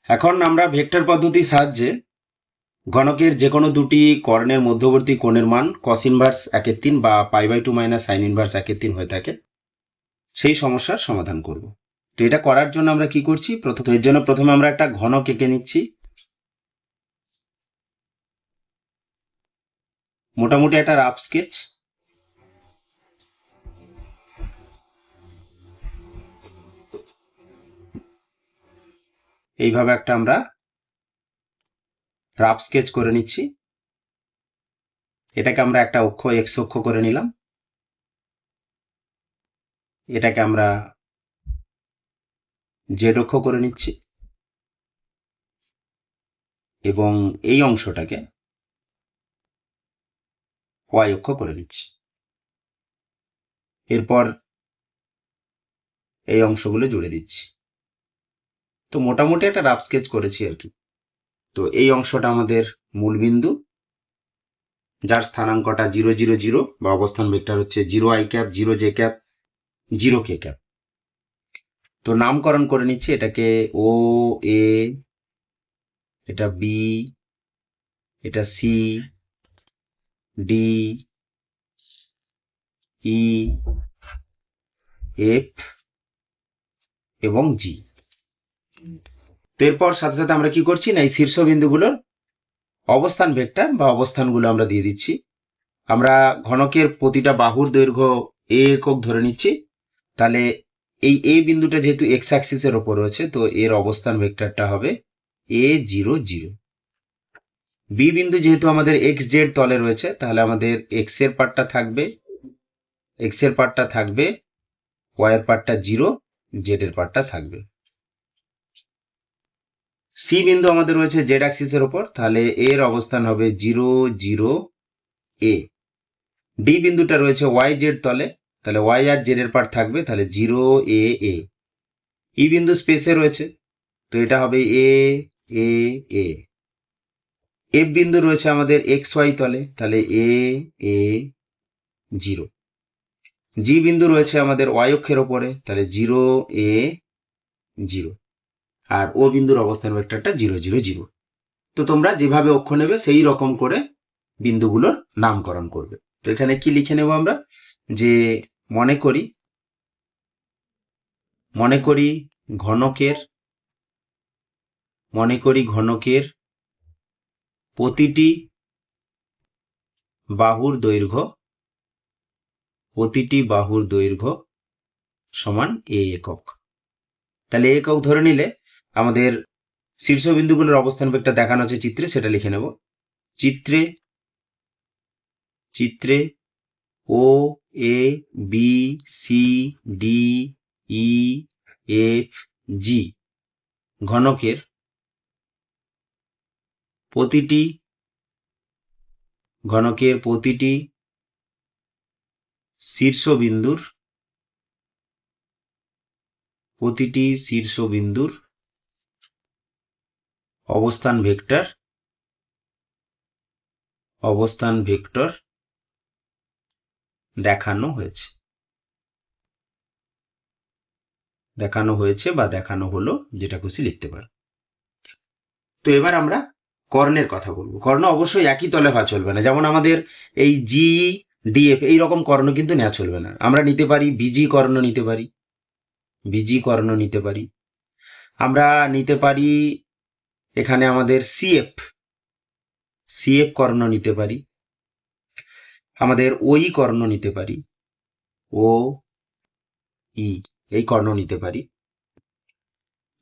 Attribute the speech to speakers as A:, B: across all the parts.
A: এখন আমরা ভেক্টর পদ্ধতির সাহায্যে ঘনকের যে কোনো দুটি কর্ণের মধ্যবর্তী কোণের মান cos ইনভার্স 1/3 বা π/2 - sin ইনভার্স 1/3 হয়ে থাকে সেই সমস্যার সমাধান করব। তো এটা করার জন্য আমরা কি করছি, এর জন্য প্রথমে আমরা একটা ঘনক এঁকে নিচ্ছি। মোটামুটি একটা রাফ স্কেচ। এইভাবে একটা আমরা রাফ স্কেচ করে নিচ্ছি। এটাকে আমরা একটা অক্ষ এক্স অক্ষ করে নিলাম। এটাকে আমরা জেড অক্ষ করে নিচ্ছি এবং এই অংশটাকে ওয়াই অক্ষ করে নিচ্ছি। এরপর এই অংশগুলো জুড়ে দিচ্ছি। তো মোটামুটি একটা রাফ স্কেচ করেছি আর কি। তো এই অংশটা আমাদের মূল বিন্দু, যার স্থানাঙ্কটা 0 0 0 বা অবস্থান ভেক্টর হচ্ছে 0i cap 0 j cap 0 k cap. তো নামকরণ করে নিচ্ছি, এটাকে ও এ, এটা বি, এটা সি, ডি, ই, এফ এবং জি। তো এরপর সাথে সাথে আমরা কি করছি না, এই শীর্ষবিন্দুগুলোর অবস্থান ভেক্টর বা অবস্থানগুলো আমরা দিয়ে দিচ্ছি। আমরা ঘনকের প্রতিটা বাহুর দৈর্ঘ্য এ একক ধরে নিচ্ছি। তাহলে এই এ বিন্দুটা যেহেতু এক্স অ্যাক্সিসের ওপর রয়েছে, তো এর অবস্থান ভেক্টরটা হবে a0 0। বি বিন্দু যেহেতু আমাদের এক্স জেড তলে রয়েছে, তাহলে আমাদের এক্স এর পার্টটা থাকবে, ওয়াই এর পার্টটা 0, জেড এর পার্টটা থাকবে। সি বিন্দু আমাদের রয়েছে জেড অ্যাক্সিসের ওপর, তাহলে এর অবস্থান হবে 0 0 a। ডি বিন্দুটা রয়েছে ওয়াই জেড তলে, তাহলে ওয়াই আর জেড এর পার্ট থাকবে, তাহলে 0 a a। ই বিন্দু স্পেসে রয়েছে, তো এটা হবে এ এ এ। এফ বিন্দু রয়েছে আমাদের এক্স ওয়াই তলে, তাহলে এ এ 0। জি বিন্দু রয়েছে আমাদের ওয়াই অক্ষের ওপরে, তাহলে 0 a 0। আর ও বিন্দুর অবস্থান ভেক্টরটা 0 0 0। তো তোমরা যেভাবে অক্ষ নেবে সেই রকম করে বিন্দুগুলোর নামকরণ করবে। তো এখানে কি লিখে নেব আমরা, যে মনে করি ঘনকের প্রতিটি বাহুর দৈর্ঘ্য সমান এ একক। তাহলে এ একক ধরে নিলে আমাদের শীর্ষবিন্দুগুলোর অবস্থান ভেক্টর দেখানো আছে চিত্রে, সেটা লিখে নেব। চিত্রে ও A B C D E F G ঘনকের প্রতিটি শীর্ষবিন্দুর অবস্থান ভেক্টর দেখানো হয়েছে বা দেখানো হলো, যেটা খুশি লিখতে পারো। তো এবার আমরা কর্ণের কথা বলবো। কর্ণ অবশ্যই একই তলে হওয়া চলবে না, যেমন আমাদের এই জি ডিএফ এইরকম কর্ণ কিন্তু নেওয়া চলবে না। আমরা নিতে পারি বিজি কর্ণ নিতে পারি, আমরা নিতে পারি এখানে আমাদের সিএফ কর্ণ নিতে পারি, আমাদের ওই কর্ণ নিতে পারি, ও ই এই কর্ণ নিতে পারি,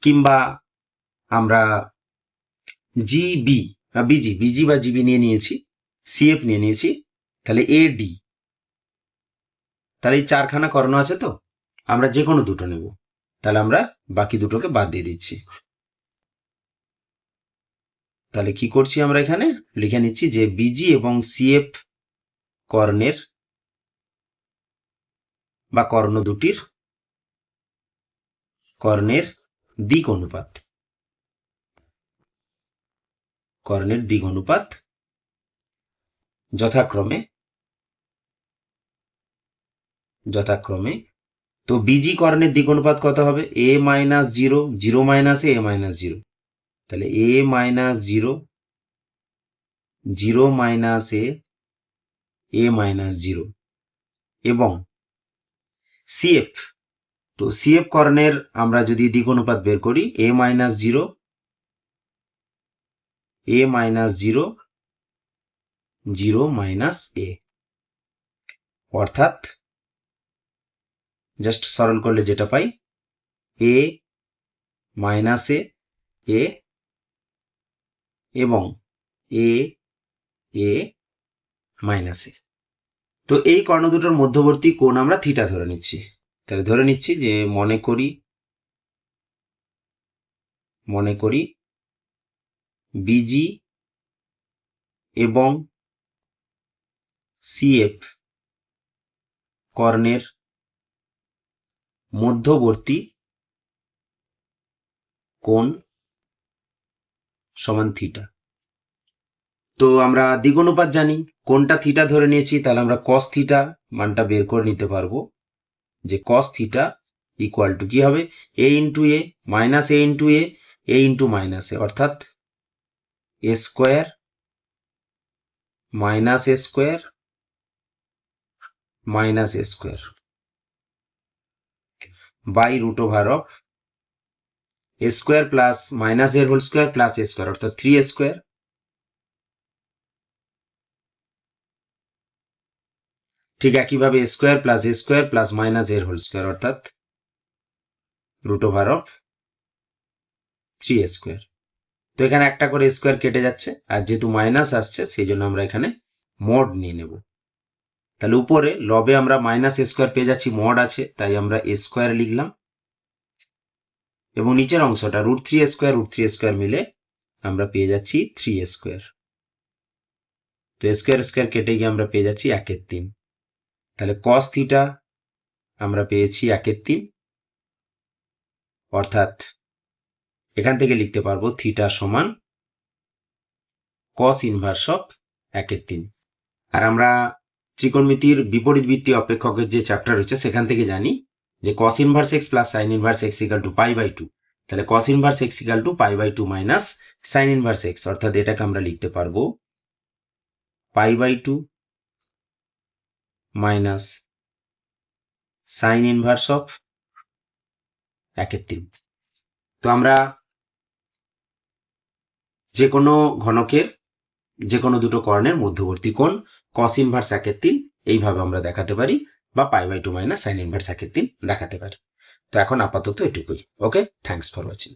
A: কিংবা আমরা জিবি বিজি বা জিবি নিয়ে নিয়েছি, সিএফ নিয়ে নিয়েছি, তাহলে এডি। তাহলে এই চারখানা কর্ণ আছে, তো আমরা যে কোনো দুটো নেব। তাহলে আমরা বাকি দুটোকে বাদ দিয়ে দিচ্ছি। তাহলে কি করছি, আমরা এখানে লিখে নিচ্ছি যে বিজি এবং সিএফ কর্ণের বা কর্ণ দুটির কর্ণের দিক অনুপাত যথাক্রমে তো বিজি কর্ণের দিক অনুপাত কত হবে, a - 0 0 - a - 0। তাহলে এ মাইনাস জিরো, জিরো মাইনাস এ মাইনাস জিরো, এবং সিএফ। তো সিএফ কর্ণের আমরা যদি দিক অনুপাত বের করি, এ minus zero, A minus zero, zero minus A, অর্থাৎ জাস্ট সরল করলে যেটা পাই, এ মাইনাস এ এবং এ মাইনাস এ। তো এই কর্ণ দুটোর মধ্যবর্তী কোণ আমরা থিটা ধরে নিচ্ছি। তাহলে ধরে নিচ্ছি যে মনে করি বিজি এবং সিএফ কর্ণের মধ্যবর্তী কোণ সমান থিটা। তো আমরা দিক অনুপাত জানি, কোনটা থিটা ধরে নিয়েছি, তাহলে আমরা কস থিটা মানটা বের করে নিতে পারবো, যে কস থিটা ইকুয়াল টু কি হবে, A into A minus A into A into minus A, অর্থাৎ A square minus A square minus A square by root over of A square plus minus এর whole square plus A square, অর্থাৎ 3a square. ঠিক একইভাবে A square plus minus এর whole square, অর্থাৎ root over of 3a square. তো এখানে একটা করে স্কোয়ার কেটে যাচ্ছে, আর যেহেতু মাইনাস আসছে সেই জন্য আমরা এখানে মড নিয়ে নেব। তাহলে উপরে লবে আমরা মাইনাস এ স্কোয়ার পেয়ে যাচ্ছি, মড আছে তাই আমরা এ স্কোয়ার লিখলাম, এবং নিচের অংশটা রুট থ্রি স্কোয়ার মিলে আমরা পেয়ে যাচ্ছি 3a স্কোয়ার। তো স্কোয়ার কেটে গিয়ে আমরা পেয়ে যাচ্ছি 1/3। তাহলে কস থিটা আমরা পেয়েছি 1/3, অর্থাৎ এখান থেকে লিখতে পারবো থিটা সমান কস ইনভার্স অফ 1/3। আর আমরা ত্রিকোণমিতির বিপরীত বৃত্তি অপেক্ষকের যে চ্যাপ্টার রয়েছে সেখান থেকে জানি যে cos inverse x plus sine inverse x equal to π/2। তাহলে cos inverse x equal to π/2 minus sine inverse x, অর্থাৎ এটাকে আমরা লিখতে পারবো π/2 মাইনাস সাইন ইনভার্স অফ 1/3। তো আমরা যে কোনো ঘনকের যে কোনো দুটো কর্ণের মধ্যবর্তী কোণ কস ইনভার্স 1/3 এইভাবে আমরা দেখাতে পারি, বা π/2 মাইনাস সাইন ইনভার্স 1/3 দেখাতে পারি। তো এখন আপাতত এটুকুই। ওকে, থ্যাঙ্কস ফর ওয়াচিং।